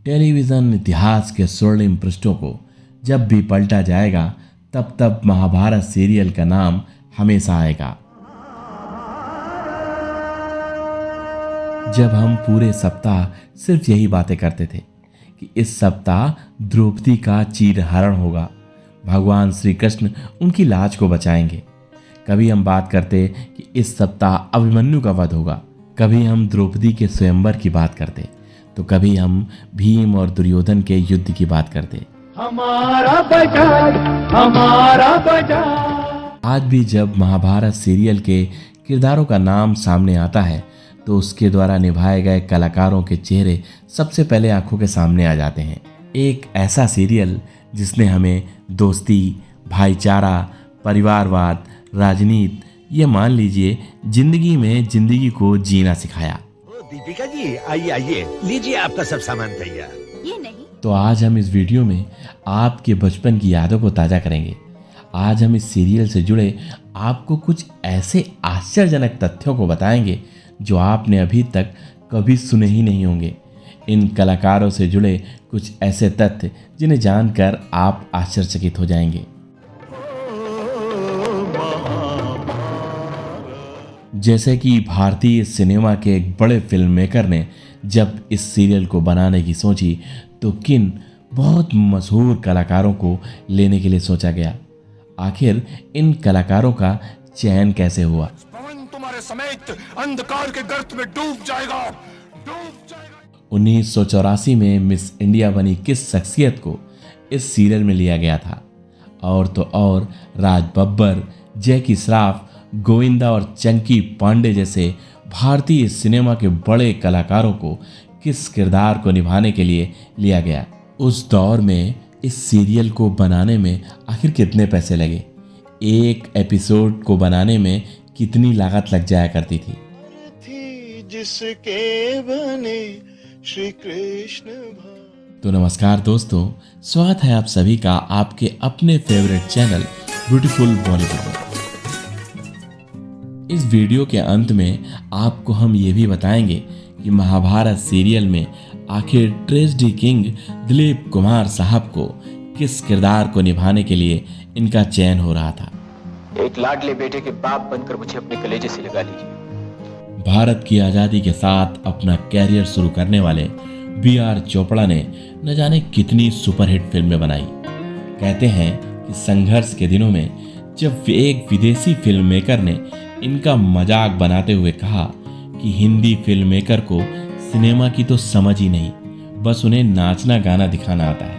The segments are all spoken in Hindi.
टेलीविज़न इतिहास के स्वर्णिम पृष्ठों को जब भी पलटा जाएगा तब तब महाभारत सीरियल का नाम हमेशा आएगा। जब हम पूरे सप्ताह सिर्फ यही बातें करते थे कि इस सप्ताह द्रौपदी का चीरहरण होगा, भगवान श्री कृष्ण उनकी लाज को बचाएंगे। कभी हम बात करते कि इस सप्ताह अभिमन्यु का वध होगा, कभी हम द्रौपदी के स्वयंवर की बात करते, तो कभी हम भीम और दुर्योधन के युद्ध की बात करते। हमारा बाजार। आज भी जब महाभारत सीरियल के किरदारों का नाम सामने आता है तो उसके द्वारा निभाए गए कलाकारों के चेहरे सबसे पहले आंखों के सामने आ जाते हैं। एक ऐसा सीरियल जिसने हमें दोस्ती, भाईचारा, परिवारवाद, राजनीति, ये मान लीजिए जिंदगी में जिंदगी को जीना सिखाया। दीपिका जी आइए आइए, लीजिए आपका सब सामान तैयार। ये नहीं तो आज हम इस वीडियो में आपके बचपन की यादों को ताज़ा करेंगे। आज हम इस सीरियल से जुड़े आपको कुछ ऐसे आश्चर्यजनक तथ्यों को बताएंगे जो आपने अभी तक कभी सुने ही नहीं होंगे। इन कलाकारों से जुड़े कुछ ऐसे तथ्य जिन्हें जानकर आप आश्चर्यचकित हो जाएंगे। जैसे कि भारतीय सिनेमा के एक बड़े फिल्म मेकर ने जब इस सीरियल को बनाने की सोची तो किन बहुत मशहूर कलाकारों को लेने के लिए सोचा गया। आखिर इन कलाकारों का चयन कैसे हुआ? पवन तुम्हारे समेत अंधकार के गर्त में डूब जाएगा। 1984 में मिस इंडिया बनी किस शख्सियत को इस सीरियल में लिया गया था? और तो और राज बब्बर, जैकी श्रॉफ, गोविंदा और चंकी पांडे जैसे भारतीय सिनेमा के बड़े कलाकारों को किस किरदार को निभाने के लिए लिया गया? उस दौर में इस सीरियल को बनाने में आखिर कितने पैसे लगे? एक एपिसोड को बनाने में कितनी लागत लग जाया करती थी? जिसके बने श्री कृष्ण। तो नमस्कार दोस्तों, स्वागत है आप सभी का आपके अपने फेवरेट चैनल ब्यूटीफुल बॉलीवुड में। इस वीडियो के अंत में आपको हम ये भी बताएंगे कि महाभारत सीरियल में आखिर ट्रेजेडी किंग दिलीप कुमार साहब को किस किरदार को निभाने के लिए इनका चयन हो रहा था। एक लाडले बेटे के बाप बनकर मुझे अपने कलेजे से लगा लीजिए। भारत की आज़ादी के साथ अपना कैरियर शुरू करने वाले बी.आर. चोपड़ा ने न जाने कितनी सुपरहिट फिल्में बनाई। कहते हैं कि संघर्ष के दिनों में जब एक विदेशी फिल्म मेकर ने इनका मजाक बनाते हुए कहा कि हिंदी फिल्म मेकर को सिनेमा की तो समझ ही नहीं, बस उन्हें नाचना गाना दिखाना आता है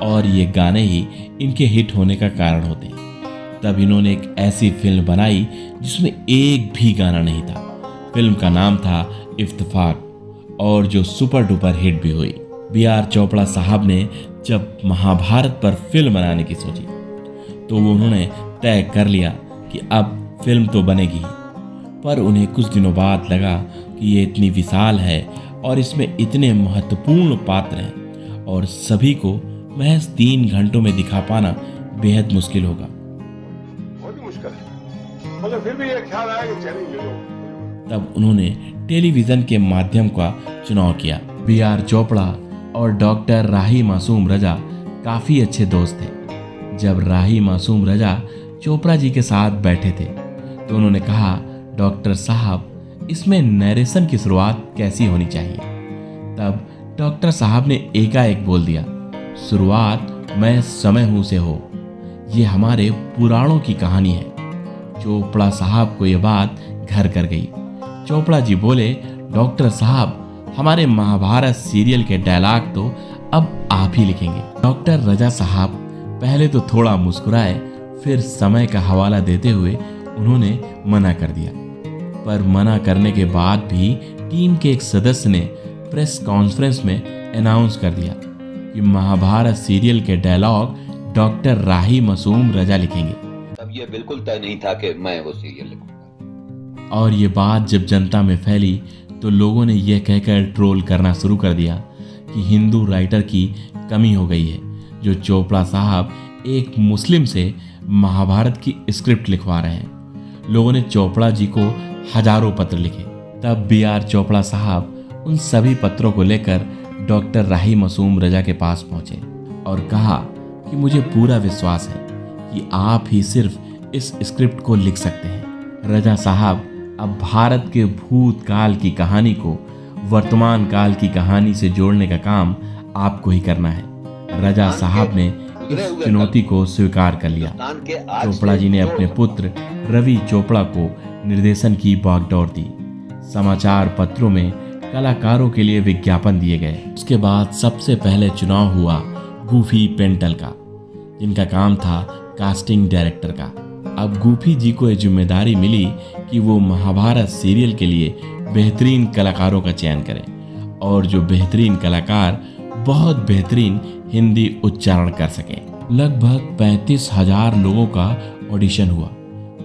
और ये गाने ही इनके हिट होने का कारण होते हैं। तब इन्होंने एक ऐसी फिल्म बनाई जिसमें एक भी गाना नहीं था। फिल्म का नाम था इफ्तिफाक और जो सुपर डुपर हिट भी हुई। बी.आर. चोपड़ा साहब ने जब महाभारत पर फिल्म बनाने की सोची तो उन्होंने तय कर लिया कि अब फिल्म तो बनेगी ही, पर उन्हें कुछ दिनों बाद लगा कि ये इतनी विशाल है और इसमें इतने महत्वपूर्ण पात्र हैं और सभी को महज 3 घंटों में दिखा पाना बेहद मुश्किल होगा। बहुत मुश्किल है, मगर फिर भी ये ख्याल आया कि चैलेंज ले लो। तब उन्होंने टेलीविज़न के माध्यम का चुनाव किया। बी.आर. चोपड़ा और डॉक्टर राही मासूम रजा काफ़ी अच्छे दोस्त थे। जब राही मासूम रजा चोपड़ा जी के साथ बैठे थे तो उन्होंने कहा, डॉक्टर साहब इसमें नरेशन की शुरुआत कैसी होनी चाहिए? तब डॉक्टर साहब ने एकाएक बोल दिया, शुरुआत मैं समय हूँ से हो। ये हमारे पुराणों की कहानी है। चोपड़ा साहब को ये बात घर कर गई। चोपड़ा जी बोले, डॉक्टर साहब हमारे महाभारत सीरियल के डायलॉग तो अब आप ही लिखेंगे। डॉक्टर रजा साहब पहले तो थोड़ा मुस्कुराए, फिर समय का हवाला देते हुए उन्होंने मना कर दिया। पर मना करने के बाद भी टीम के एक सदस्य ने प्रेस कॉन्फ्रेंस में अनाउंस कर दिया कि महाभारत सीरियल के डायलॉग डॉक्टर राही मासूम रजा लिखेंगे। तब ये बिल्कुल तय नहीं था कि मैं वो सीरियल लिखूंगा। और ये बात जब जनता में फैली तो लोगों ने यह कहकर ट्रोल करना शुरू कर दिया कि हिंदू राइटर की कमी हो गई है जो चोपड़ा साहब एक मुस्लिम से महाभारत की स्क्रिप्ट लिखवा रहे हैं। लोगों ने चोपड़ा जी को हजारों पत्र लिखे। तब B.R. चोपड़ा साहब उन सभी पत्रों को लेकर डॉक्टर राही मासूम रजा के पास पहुंचे और कहा कि मुझे पूरा विश्वास है कि आप ही सिर्फ इस स्क्रिप्ट को लिख सकते हैं। रजा साहब, अब भारत के भूतकाल की कहानी को वर्तमान काल की कहानी से जोड़ने का काम आपको ही करना है। रजा साहब ने इस चुनौती को स्वीकार कर लिया। चोपड़ा जी ने अपने पुत्र रवि चोपड़ा को निर्देशन की बागडोर दी। समाचार पत्रों में कलाकारों के लिए विज्ञापन दिए गए। उसके बाद सबसे पहले चुनाव हुआ गूफी पेंटल का, जिनका काम था कास्टिंग डायरेक्टर का। अब गूफी जी को यह जिम्मेदारी मिली कि वो महाभारत सीरियल के लिए बेहतरीन कलाकारों का चयन करें और जो बेहतरीन कलाकार बहुत बेहतरीन हिंदी उच्चारण कर सकें। लगभग 35,000 लोगों का ऑडिशन हुआ।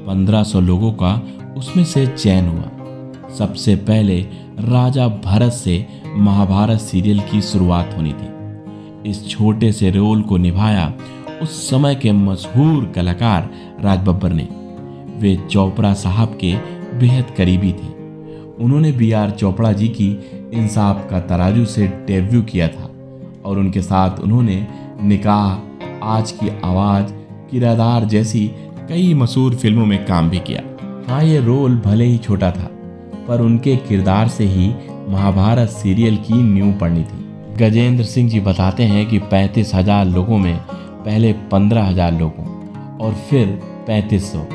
1500 लोगों का उसमें से चयन हुआ। सबसे पहले राजा भरत से महाभारत सीरियल की शुरुआत होनी थी। इस छोटे से रोल को निभाया उस समय के मशहूर कलाकार राज बब्बर ने। वे चोपड़ा साहब के बेहद करीबी थे। उन्होंने B.R. चोपड़ा जी की इंसाफ का तराजू से डेब्यू किया था और उनके साथ उन्होंने निकाह, आज की आवाज़, किरदार जैसी कई मशहूर फिल्मों में काम भी किया। हाँ, ये रोल भले ही छोटा था पर उनके किरदार से ही महाभारत सीरियल की नींव पड़नी थी। गजेंद्र सिंह जी बताते हैं कि 35,000 लोगों में पहले 15,000 लोगों और फिर 3500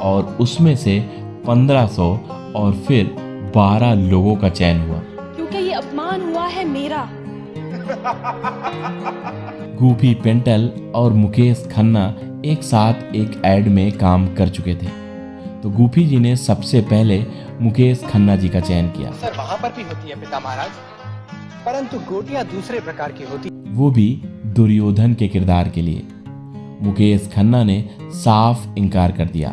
और उसमें से 1500 और फिर 12 लोगों का चयन हुआ। क्योंकि ये अपमान हुआ है मेरा। गूफी पेंटल और मुकेश खन्ना एक साथ एक एड में काम कर चुके थे, तो गूफी जी ने सबसे पहले मुकेश खन्ना जी का चयन किया। सर, वहाँ पर भी होती है पिता महाराज, परंतु गोटियां दूसरे प्रकार की होती, वो भी दुर्योधन के किरदार के लिए। मुकेश खन्ना ने साफ इनकार कर दिया।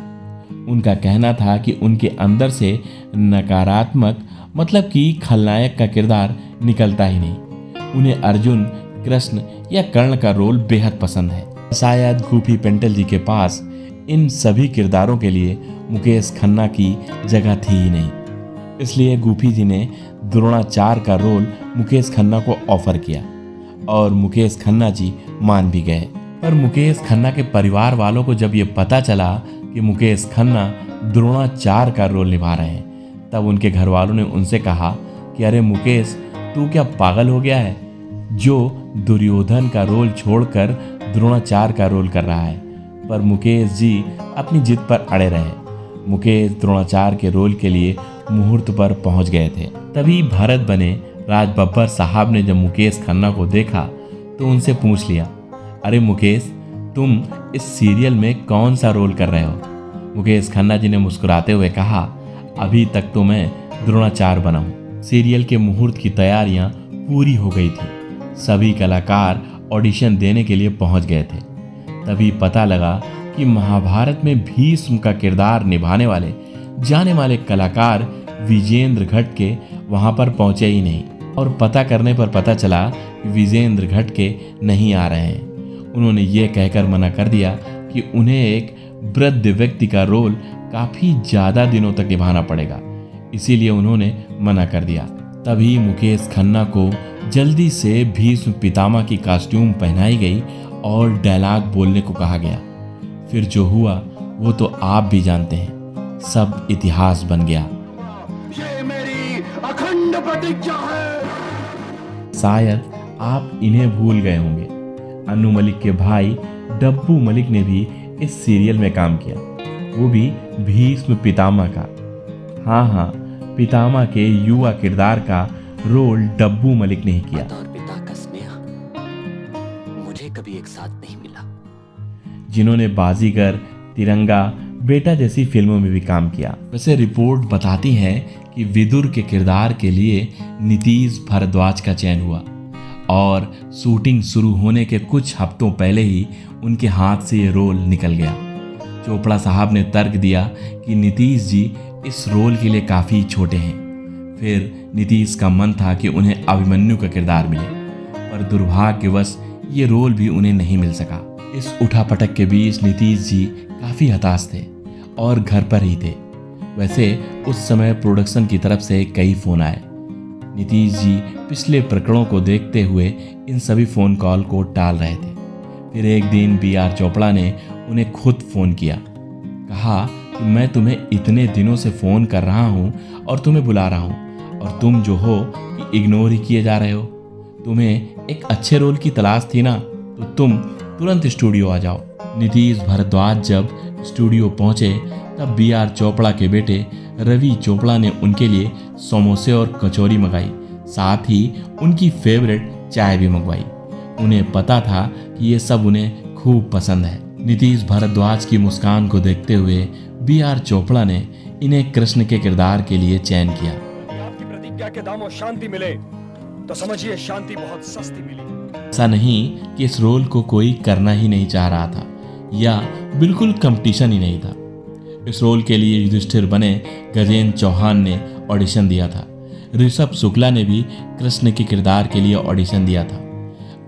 उनका कहना था कि उनके अंदर से नकारात्मक मतलब कि खलनायक का किरदार निकलता ही नहीं। उन्हें अर्जुन, कृष्ण या कर्ण का रोल बेहद पसंद है। शायद गूफी पेंटल जी के पास इन सभी किरदारों के लिए मुकेश खन्ना की जगह थी ही नहीं। इसलिए गूफी जी ने द्रोणाचार्य का रोल मुकेश खन्ना को ऑफर किया और मुकेश खन्ना जी मान भी गए। पर मुकेश खन्ना के परिवार वालों को जब ये पता चला कि मुकेश खन्ना द्रोणाचार्य का रोल निभा रहे हैं, तब उनके घर वालों ने उनसे कहा कि अरे मुकेश, तू क्या पागल हो गया है जो दुर्योधन का रोल छोड़कर द्रोणाचार्य का रोल कर रहा है। पर मुकेश जी अपनी जिद पर अड़े रहे। मुकेश द्रोणाचार्य के रोल के लिए मुहूर्त पर पहुंच गए थे। तभी भरत बने राज बब्बर साहब ने जब मुकेश खन्ना को देखा तो उनसे पूछ लिया, अरे मुकेश, तुम इस सीरियल में कौन सा रोल कर रहे हो? मुकेश खन्ना जी ने मुस्कुराते हुए कहा, अभी तक तो मैं द्रोणाचार्य बना हूँ। सीरियल के मुहूर्त की तैयारियां पूरी हो गई थी। सभी कलाकार ऑडिशन देने के लिए पहुंच गए थे। तभी पता लगा कि महाभारत में भीष्म का किरदार निभाने वाले जाने माने कलाकार विजेंद्र घट के वहां पर पहुंचे ही नहीं। और पता करने पर पता चला कि विजेंद्र घट के नहीं आ रहे हैं। उन्होंने ये कहकर मना कर दिया कि उन्हें एक वृद्ध व्यक्ति का रोल काफ़ी ज़्यादा दिनों तक निभाना पड़ेगा, इसीलिए उन्होंने मना कर दिया। तभी मुकेश खन्ना को जल्दी से भीष्म पितामह की कॉस्ट्यूम पहनाई गई और डायलॉग बोलने को कहा गया। फिर जो हुआ वो तो आप भी जानते हैं, सब इतिहास बन गया। ये मेरी अखंड प्रतिज्ञा है। शायद आप इन्हें भूल गए होंगे, अनु मलिक के भाई डब्बू मलिक ने भी इस सीरियल में काम किया, वो भी भीष्म पितामह का। हाँ, पितामह के युवा किरदार का रोल डब्बू मलिक ने ही किया। और पिता का स्नेह मुझे कभी एक साथ नहीं मिला। जिन्होंने बाजीगर, तिरंगा, बेटा जैसी फिल्मों में भी काम किया। वैसे रिपोर्ट बताती है कि विदुर के किरदार के लिए नीतीश भारद्वाज का चयन हुआ और शूटिंग शुरू होने के कुछ हफ्तों पहले ही उनके हाथ से ये रोल निकल गया। चोपड़ा साहब ने तर्क दिया कि नीतीश जी इस रोल के लिए काफ़ी छोटे हैं। फिर नीतीश का मन था कि उन्हें अभिमन्यु का किरदार मिले, पर दुर्भाग्यवश ये रोल भी उन्हें नहीं मिल सका। इस उठापटक के बीच नीतीश जी काफ़ी हताश थे और घर पर ही थे। वैसे उस समय प्रोडक्शन की तरफ से कई फोन आए। नीतीश जी पिछले प्रकरणों को देखते हुए इन सभी फ़ोन कॉल को टाल रहे थे। फिर एक दिन बी.आर. चोपड़ा ने उन्हें खुद फ़ोन किया। कहा कि मैं तुम्हें इतने दिनों से फ़ोन कर रहा हूँ और तुम्हें बुला रहा हूँ और तुम जो हो कि इग्नोर ही किए जा रहे हो। तुम्हें एक अच्छे रोल की तलाश थी ना, तो तुम तुरंत स्टूडियो आ जाओ। नीतीश भारद्वाज जब स्टूडियो पहुँचे तब बी.आर. चोपड़ा के बेटे रवि चोपड़ा ने उनके लिए समोसे और कचौरी मंगाई, साथ ही उनकी फेवरेट चाय भी मंगवाई। उन्हें पता था कि ये सब उन्हें खूब पसंद है। नीतीश भारद्वाज की मुस्कान को देखते हुए बी.आर. चोपड़ा ने इन्हें कृष्ण के किरदार के लिए चयन किया। आपकी प्रतिज्ञा के दामों शांति मिले तो समझिए शांति बहुत सस्ती मिली। ऐसा नहीं कि इस रोल को कोई करना ही नहीं चाह रहा था या बिल्कुल कंपटीशन ही नहीं था। इस रोल के लिए युधिष्ठिर बने गजेंद्र चौहान ने ऑडिशन दिया था। ऋषभ शुक्ला ने भी कृष्ण के किरदार के लिए ऑडिशन दिया था।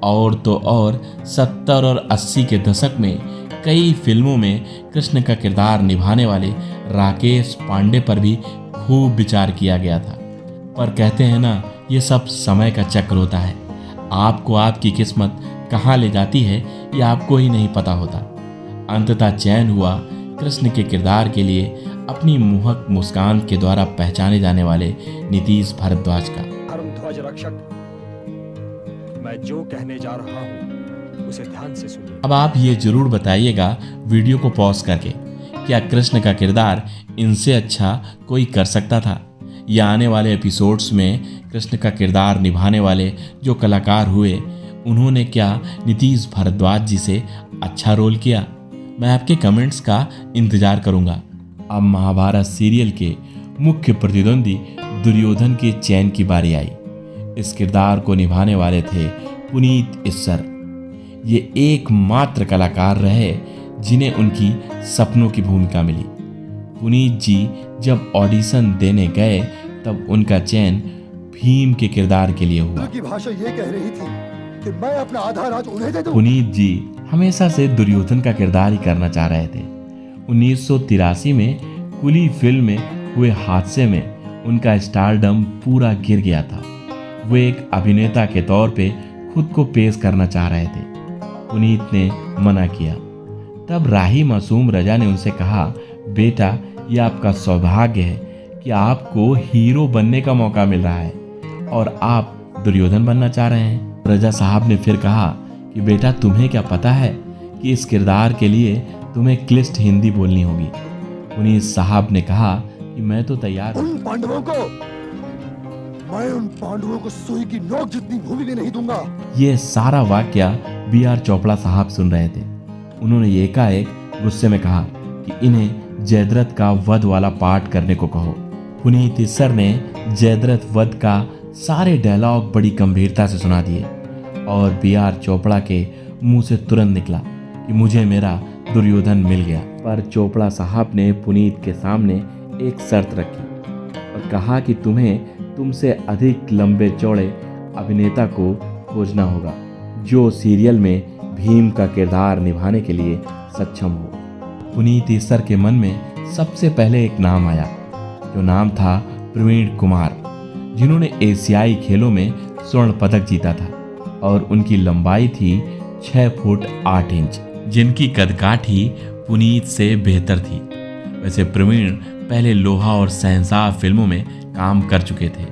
और तो और 70 और 80 के दशक में कई फिल्मों में कृष्ण का किरदार निभाने वाले राकेश पांडे पर भी खूब विचार किया गया था। पर कहते हैं ना, ये सब समय का चक्र होता है। आपको आपकी किस्मत कहाँ ले जाती है ये आपको ही नहीं पता होता। अंततः चयन हुआ कृष्ण के किरदार के लिए अपनी मोहक मुस्कान के द्वारा पहचाने जाने वाले नीतीश भारद्वाज का। धर्म ध्वज रक्षक, मैं जो कहने जा रहा हूँ उसे ध्यान से सुनिए। अब आप ये जरूर बताइएगा वीडियो को पॉज करके, क्या कृष्ण का किरदार इनसे अच्छा कोई कर सकता था? या आने वाले एपिसोड्स में कृष्ण का किरदार निभाने वाले जो कलाकार हुए उन्होंने क्या नीतीश भारद्वाज जी से अच्छा रोल किया? मैं आपके कमेंट्स का इंतजार करूंगा। अब महाभारत सीरियल के मुख्य प्रतिद्वंदी दुर्योधन के चयन की बारी आई। इस किरदार को निभाने वाले थे पुनीत इस्सर। ये एकमात्र कलाकार रहे जिन्हें उनकी सपनों की भूमिका मिली। पुनीत जी जब ऑडिशन देने गए तब उनका चयन भीम के किरदार के लिए हुआ। की भाषा ये कह रही थी कि मैं अपना आधा राज उन्हें दे दूं। पुनीत जी हमेशा से दुर्योधन का किरदार ही करना चाह रहे थे। 1983 में कुली फिल्म में हुए हादसे में उनका स्टारडम पूरा गिर गया था। वो एक अभिनेता के तौर पे खुद को पेश करना चाह रहे थे। पुनीत ने मना किया। तब राही मासूम रजा ने उनसे कहा, बेटा ये आपका सौभाग्य है कि आपको हीरो बनने का मौका मिल रहा है और आप दुर्योधन बनना चाह रहे हैं। रजा साहब ने फिर कहा कि बेटा तुम्हें क्या पता है कि इस किरदार के लिए तुम्हें क्लिष्ट हिंदी बोलनी होगी। पुनीत साहब ने कहा कि मैं तो तैयार हूँ। मैं उन पांडवों को सुई की नोक जितनी भूमि भी नहीं दूंगा। ये सारा वाक्य बी.आर. चोपड़ा साहब सुन रहे थे। उन्होंने एकाएक गुस्से में कहा कि इन्हें जयद्रथ का वध वाला पाठ करने को कहो। पुनीत इस्सर ने जयद्रथ वध का सारे डायलॉग बड़ी गंभीरता से सुना दिए और बी.आर. चोपड़ा के मुंह से तुरंत निकला कि मुझे मेरा दुर्योधन मिल गया। पर चोपड़ा साहब ने पुनीत के सामने एक शर्त रखी और कहा कि तुम्हें तुमसे अधिक लंबे चौड़े अभिनेता को खोजना होगा जो सीरियल में भीम का किरदार निभाने के लिए सक्षम हो। पुनीत इस्सर के मन में सबसे पहले एक नाम आया, जो नाम था प्रवीण कुमार, जिन्होंने एशियाई खेलों में स्वर्ण पदक जीता था और उनकी लंबाई थी 6 फुट 8 इंच, जिनकी कदकाठी पुनीत से बेहतर थी। वैसे प्रवीण पहले लोहा और शहंशाह फिल्मों में काम कर चुके थे।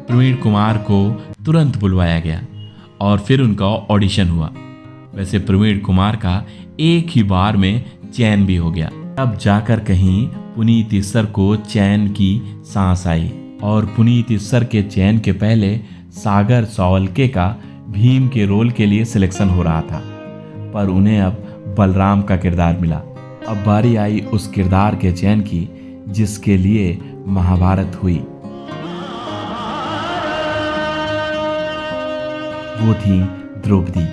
प्रवीण कुमार को तुरंत बुलवाया गया और फिर उनका ऑडिशन हुआ। वैसे प्रवीण कुमार का एक ही बार में चयन भी हो गया। तब जाकर कहीं पुनीत इस्सर को चयन की सांस आई और पुनीत इस्सर के चयन के पहले सागर सौलके का भीम के रोल के लिए सिलेक्शन हो रहा था, पर उन्हें अब बलराम का किरदार मिला। अब बारी आई उस किरदार के चयन की जिसके लिए महाभारत हुई। वो थी द्रौपदी।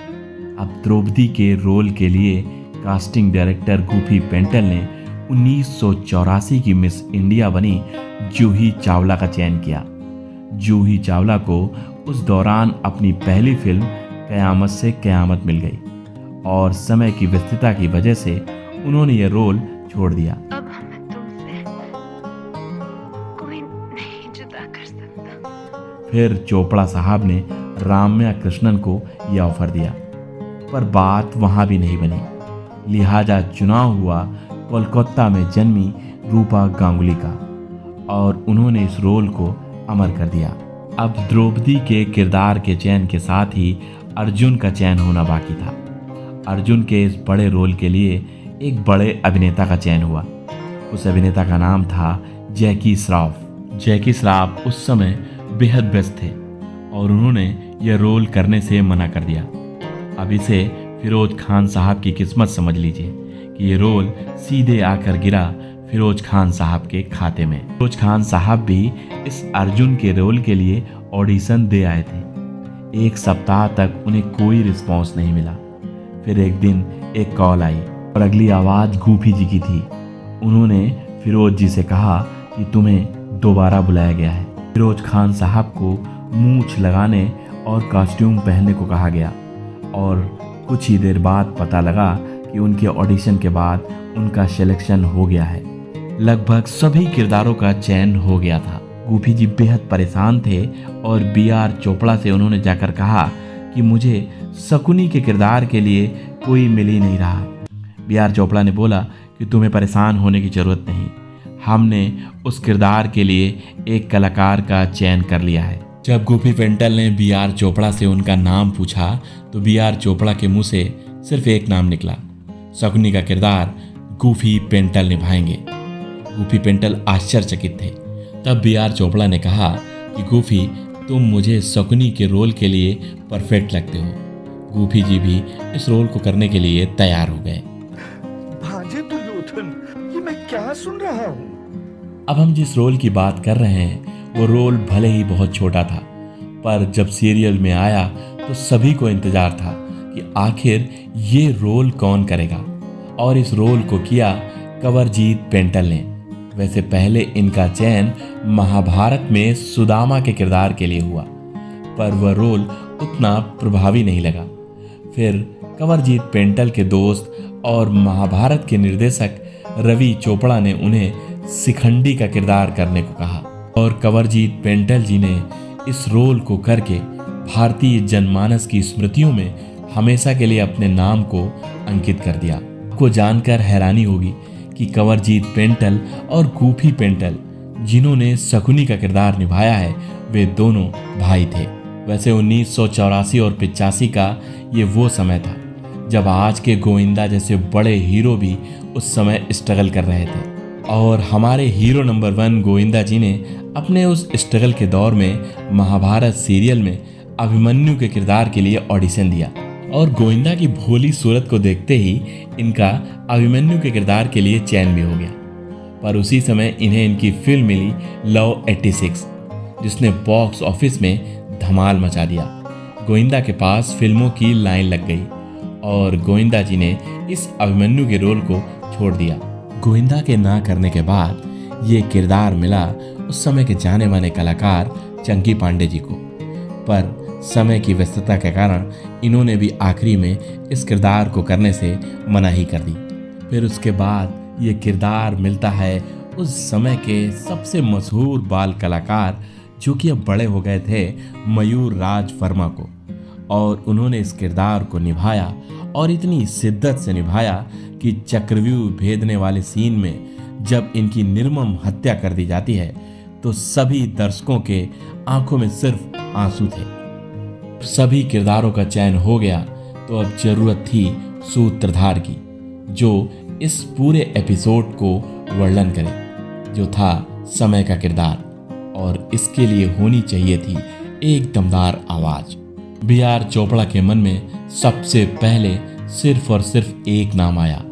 अब द्रौपदी के रोल के लिए कास्टिंग डायरेक्टर गुफी पेंटल ने 1984 की मिस इंडिया बनी जूही चावला का चयन किया। जूही चावला को उस दौरान अपनी पहली फिल्म कयामत से कयामत मिल गई और समय की व्यस्तता की वजह से उन्होंने यह रोल छोड़ दिया। अब हमें तुमसे अदा कर सकता। फिर चोपड़ा साहब ने राम्या कृष्णन को यह ऑफर दिया, पर बात वहां भी नहीं बनी। लिहाजा चुनाव हुआ कोलकाता में जन्मी रूपा गांगुली का और उन्होंने इस रोल को अमर कर दिया। अब द्रौपदी के किरदार के चयन के साथ ही अर्जुन का चयन होना बाकी था। अर्जुन के इस बड़े रोल के लिए एक बड़े अभिनेता का चयन हुआ। उस अभिनेता का नाम था जैकी श्रॉफ। जैकी श्रॉफ उस समय बेहद व्यस्त थे और उन्होंने यह रोल करने से मना कर दिया। अब इसे फिरोज खान साहब की किस्मत समझ लीजिए कि ये रोल सीधे आकर गिरा फिरोज खान साहब के खाते में। फिरोज खान साहब भी इस अर्जुन के रोल के लिए ऑडिशन दे आए थे। 1 सप्ताह तक उन्हें कोई रिस्पॉन्स नहीं मिला। फिर एक दिन एक कॉल आई और अगली आवाज़ गूफी जी की थी। उन्होंने फिरोज जी से कहा कि तुम्हें दोबारा बुलाया गया है। फिरोज खान साहब को मूंछ लगाने और कॉस्ट्यूम पहनने को कहा गया और कुछ ही देर बाद पता लगा कि उनके ऑडिशन के बाद उनका सिलेक्शन हो गया है। लगभग सभी किरदारों का चयन हो गया था। गूफी जी बेहद परेशान थे और बीआर चोपड़ा से उन्होंने जाकर कहा कि मुझे शकुनी के किरदार के लिए कोई मिल ही नहीं रहा। बीआर चोपड़ा ने बोला कि तुम्हें परेशान होने की ज़रूरत नहीं, हमने उस किरदार के लिए एक कलाकार का चयन कर लिया है। जब गूफी पेंटल ने बीआर चोपड़ा से उनका नाम पूछा तो बीआर चोपड़ा के मुंह से सिर्फ एक नाम निकला, शकुनी का किरदार गूफी पेंटल निभाएंगे। गूफी पेंटल आश्चर्यचकित थे। तब बीआर चोपड़ा ने कहा कि गूफी, तुम मुझे शकुनी के रोल के लिए परफेक्ट लगते हो। गूफी जी भी इस रोल को करने के लिए तैयार हो गए। भांजे दुर्योधन, ये मैं क्या सुन रहा हूँ? अब हम जिस रोल की बात कर रहे हैं वो रोल भले ही बहुत छोटा था, पर जब सीरियल में आया तो सभी को इंतजार था कि आखिर ये रोल कौन करेगा। और इस रोल को किया कंवरजीत पेंटल ने। वैसे पहले इनका चयन महाभारत में सुदामा के किरदार के लिए हुआ, पर वह रोल उतना प्रभावी नहीं लगा। फिर कंवरजीत पेंटल के दोस्त और महाभारत के निर्देशक रवि चोपड़ा ने उन्हें शिखंडी का किरदार करने को कहा और कंवरजीत पेंटल जी ने इस रोल को करके भारतीय जनमानस की स्मृतियों में हमेशा के लिए अपने नाम को अंकित कर दिया। को जानकर हैरानी होगी कि कंवरजीत पेंटल और गूफी पेंटल जिन्होंने शकुनी का किरदार निभाया है वे दोनों भाई थे। वैसे 1984 और 85 का ये वो समय था जब आज के गोविंदा जैसे बड़े हीरो भी उस समय स्ट्रगल कर रहे थे और हमारे हीरो नंबर 1 गोविंदा जी ने अपने उस स्ट्रगल के दौर में महाभारत सीरियल में अभिमन्यु के किरदार के लिए ऑडिशन दिया और गोविंदा की भोली सूरत को देखते ही इनका अभिमन्यु के किरदार के लिए चयन भी हो गया। पर उसी समय इन्हें इनकी फिल्म मिली लव 86, जिसने बॉक्स ऑफिस में धमाल मचा दिया। गोविंदा के पास फिल्मों की लाइन लग गई और गोविंदा जी ने इस अभिमन्यु के रोल को छोड़ दिया। गोविंदा के ना करने के बाद ये किरदार मिला उस समय के जाने माने कलाकार चंकी पांडे जी को, पर समय की व्यस्तता के कारण इन्होंने भी आखिरी में इस किरदार को करने से मना ही कर दी। फिर उसके बाद ये किरदार मिलता है उस समय के सबसे मशहूर बाल कलाकार जो कि अब बड़े हो गए थे, मयूर राज वर्मा को, और उन्होंने इस किरदार को निभाया और इतनी शिद्दत से निभाया कि चक्रव्यूह भेदने वाले सीन में जब इनकी निर्मम हत्या कर दी जाती है तो सभी दर्शकों के आंखों में सिर्फ आंसू थे। सभी किरदारों का चयन हो गया तो अब जरूरत थी सूत्रधार की जो इस पूरे एपिसोड को वर्णन करे, जो था समय का किरदार, और इसके लिए होनी चाहिए थी एक दमदार आवाज। बीआर चोपड़ा के मन में सबसे पहले सिर्फ और सिर्फ एक नाम आया।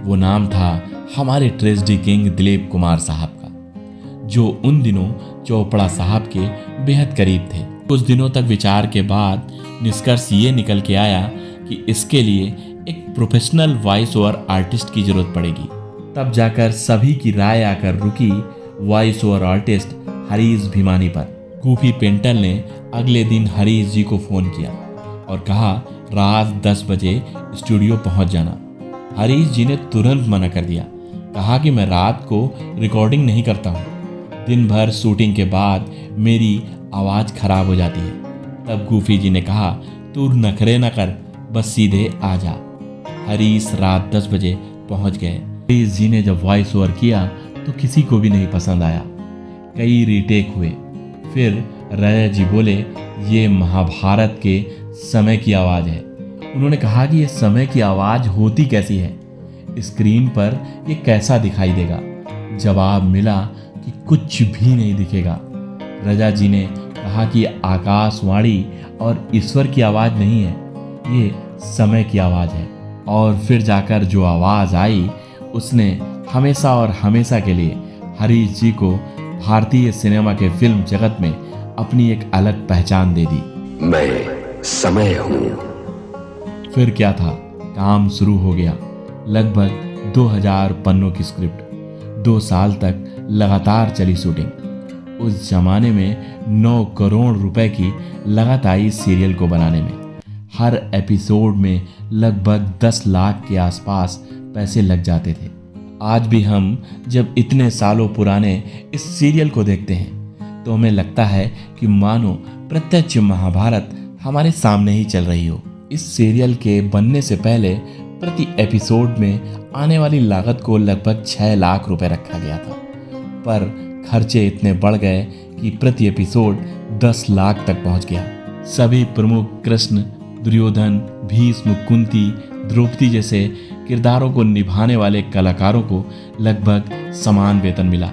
वो नाम था हमारे ट्रेजेडी किंग दिलीप कुमार साहब का, जो उन दिनों चोपड़ा साहब के बेहद करीब थे। कुछ दिनों तक विचार के बाद निष्कर्ष ये निकल के आया कि इसके लिए एक प्रोफेशनल वॉइस ओवर आर्टिस्ट की जरूरत पड़ेगी। तब जाकर सभी की राय आकर रुकी voice over artist Harish Bhimani पर। गूफी पेंटल ने अगले दिन हरीश जी को फ़ोन किया और कहा रात 10 बजे स्टूडियो पहुंच जाना। हरीश जी ने तुरंत मना कर दिया, कहा कि मैं रात को रिकॉर्डिंग नहीं करता हूं, दिन भर शूटिंग के बाद मेरी आवाज़ खराब हो जाती है। तब गूफी जी ने कहा, तू नखरे न कर, बस सीधे आ जा। हरीश रात 10 बजे पहुंच गए। हरीश जी ने जब वॉइस ओवर किया तो किसी को भी नहीं पसंद आया। कई रीटेक हुए। फिर रजा जी बोले, ये महाभारत के समय की आवाज़ है। उन्होंने कहा कि ये समय की आवाज़ होती कैसी है, स्क्रीन पर ये कैसा दिखाई देगा। जवाब मिला कि कुछ भी नहीं दिखेगा। रजा जी ने कहा कि आकाशवाणी और ईश्वर की आवाज़ नहीं है, ये समय की आवाज़ है। और फिर जाकर जो आवाज़ आई उसने हमेशा और हमेशा के लिए हरीश जी को भारतीय सिनेमा के फिल्म जगत में अपनी एक अलग पहचान दे दी। मैं समय हूँ। फिर क्या था, काम शुरू हो गया। लगभग 2000 पन्नों की स्क्रिप्ट, 2 साल तक लगातार चली शूटिंग। उस जमाने में 9 करोड़ रुपए की लागत आई सीरियल को बनाने में। हर एपिसोड में लगभग 10 लाख के आसपास पैसे लग जाते थे। आज भी हम जब इतने सालों पुराने इस सीरियल को देखते हैं तो हमें लगता है कि मानो प्रत्यक्ष महाभारत हमारे सामने ही चल रही हो। इस सीरियल के बनने से पहले प्रति एपिसोड में आने वाली लागत को लगभग 6 लाख रुपए रखा गया था, पर खर्चे इतने बढ़ गए कि प्रति एपिसोड 10 लाख तक पहुंच गया। सभी प्रमुख कृष्ण, दुर्योधन, भीष्म, कुंती, द्रौपदी जैसे किरदारों को निभाने वाले कलाकारों को लगभग समान वेतन मिला।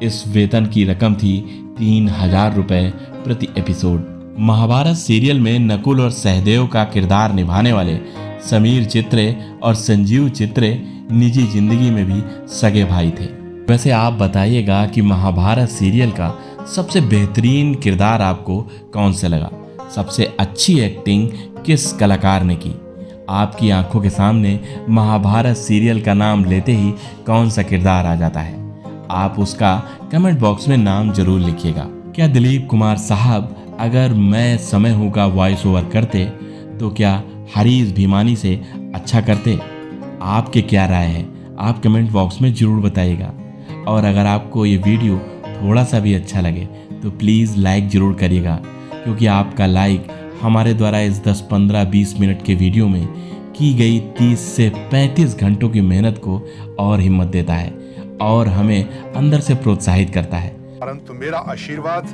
इस वेतन की रकम थी 3000 रुपए प्रति एपिसोड। महाभारत सीरियल में नकुल और सहदेव का किरदार निभाने वाले समीर चित्रे और संजीव चित्रे निजी जिंदगी में भी सगे भाई थे। वैसे आप बताइएगा कि महाभारत सीरियल का सबसे बेहतरीन किरदार आपको कौन से लगा? सबसे अच्छी एक्टिंग किस कलाकार ने की? आपकी आंखों के सामने महाभारत सीरियल का नाम लेते ही कौन सा किरदार आ जाता है? आप उसका कमेंट बॉक्स में नाम जरूर लिखिएगा। क्या दिलीप कुमार साहब अगर मैं समय हूँ का वॉइस ओवर करते तो क्या हरीश भिमानी से अच्छा करते? आपके क्या राय है? आप कमेंट बॉक्स में ज़रूर बताइएगा। और अगर आपको ये वीडियो थोड़ा सा भी अच्छा लगे तो प्लीज़ लाइक ज़रूर करिएगा, क्योंकि आपका लाइक हमारे द्वारा इस 10, 15, 20 मिनट के वीडियो में की गई 30 से 35 घंटों की मेहनत को और हिम्मत देता है और हमें अंदर से प्रोत्साहित करता है। परंतु मेरा आशीर्वाद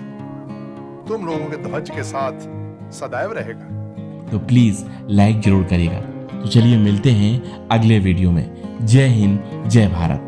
तुम लोगों के ध्वज के साथ सदैव रहेगा। तो प्लीज़ लाइक जरूर करिएगा। तो चलिए मिलते हैं अगले वीडियो में। जय हिंद, जय भारत।